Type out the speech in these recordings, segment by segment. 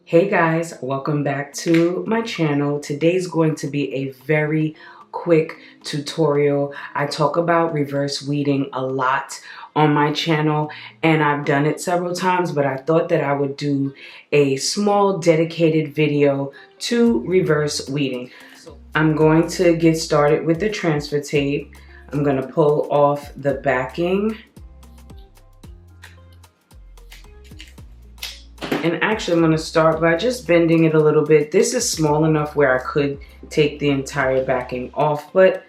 Hey guys, welcome back to my channel. Today's going to be a very quick tutorial. I talk about reverse weeding a lot on my channel and I've done it several times, but I thought that I would do a small dedicated video to reverse weeding. I'm going to get started with the transfer tape. I'm going to pull off the backing. And actually, I'm going to start by just bending it a little bit. This is small enough where I could take the entire backing off, but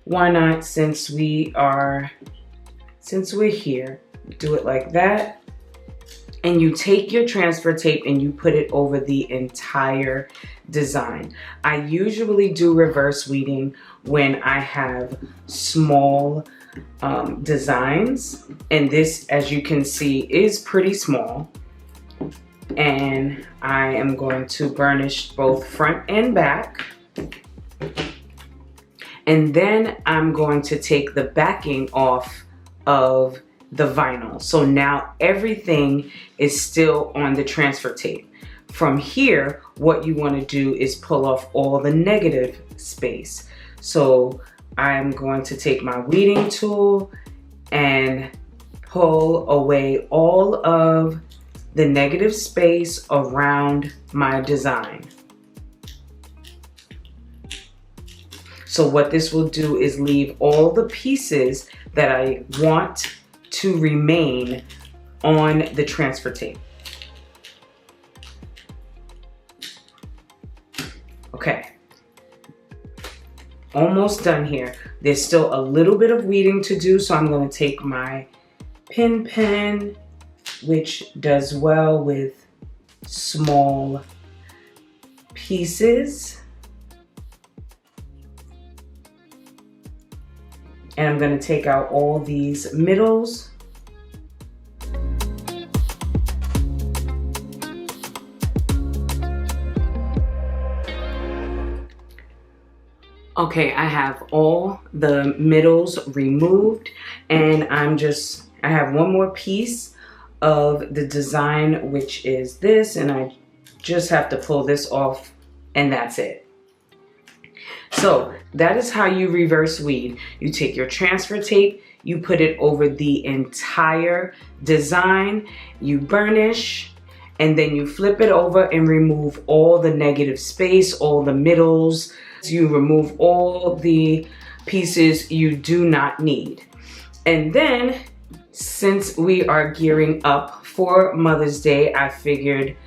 why not since we're here. Do it like that. And you take your transfer tape and you put it over the entire design. I usually do reverse weeding when I have small designs. And this, as you can see, is pretty small. And I am going to burnish both front and back. And then I'm going to take the backing off of the vinyl. So now everything is still on the transfer tape. From here, what you want to do is pull off all the negative space. So I'm going to take my weeding tool and pull away all of the negative space around my design. So what this will do is leave all the pieces that I want to remain on the transfer tape. Okay, almost done here. There's still a little bit of weeding to do, so I'm going to take my pin pen, which does well with small pieces. And I'm going to take out all these middles. Okay, I have all the middles removed, and I have one more piece of the design, which is this, and I just have to pull this off and that's it. So that is how you reverse weed. You take your transfer tape, you put it over the entire design, you burnish, and then you flip it over and remove all the negative space, all the middles. You remove all the pieces you do not need. And then, since we are gearing up for Mother's Day, I figured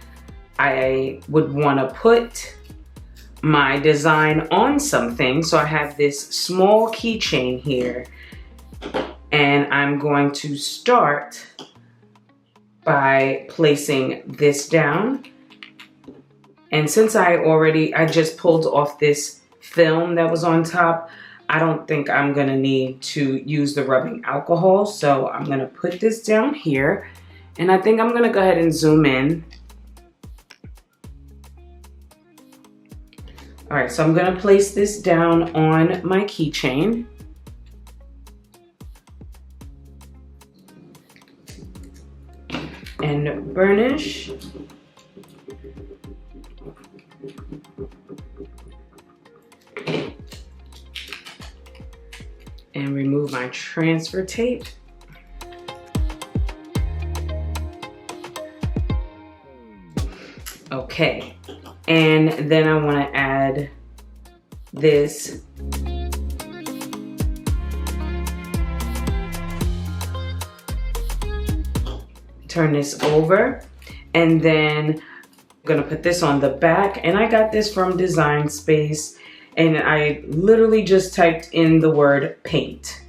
I would want to put my design on something. So I have this small keychain here, and I'm going to start by placing this down. And since I just pulled off this film that was on top, I don't think I'm gonna need to use the rubbing alcohol, so I'm gonna put this down here, and I think I'm gonna go ahead and zoom in. All right, so I'm gonna place this down on my keychain. And burnish. And remove my transfer tape. Okay, and then I want to add this. Turn this over, and then I'm gonna put this on the back, and I got this from Design Space. And I literally just typed in the word paint.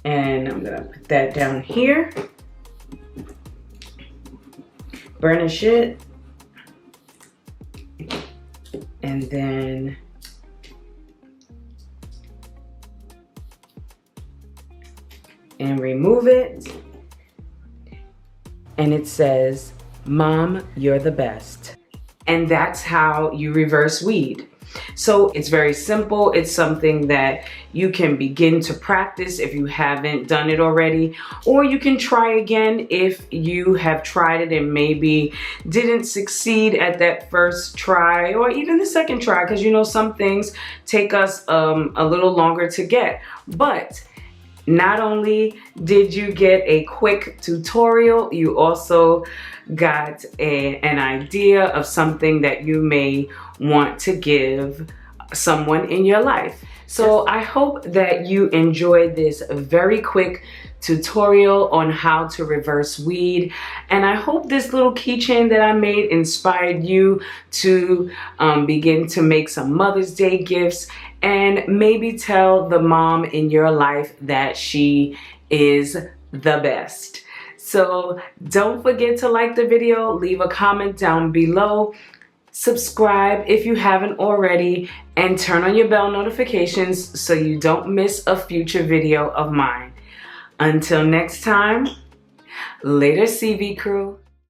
And I'm gonna put that down here. Burnish it. And then remove it. And it says, "Mom, you're the best." And that's how you reverse weed. So it's very simple. It's something that you can begin to practice if you haven't done it already, or you can try again if you have tried it and maybe didn't succeed at that first try or even the second try, because you know some things take us a little longer to get. But not only did you get a quick tutorial, you also got an idea of something that you may want to give someone in your life. So I hope that you enjoyed this very quick tutorial on how to reverse weed, and I hope this little keychain that I made inspired you to begin to make some Mother's Day gifts and maybe tell the mom in your life that she is the best. So don't forget to like the video, leave a comment down below, subscribe if you haven't already, and turn on your bell notifications so you don't miss a future video of mine. Until next time, later CV crew.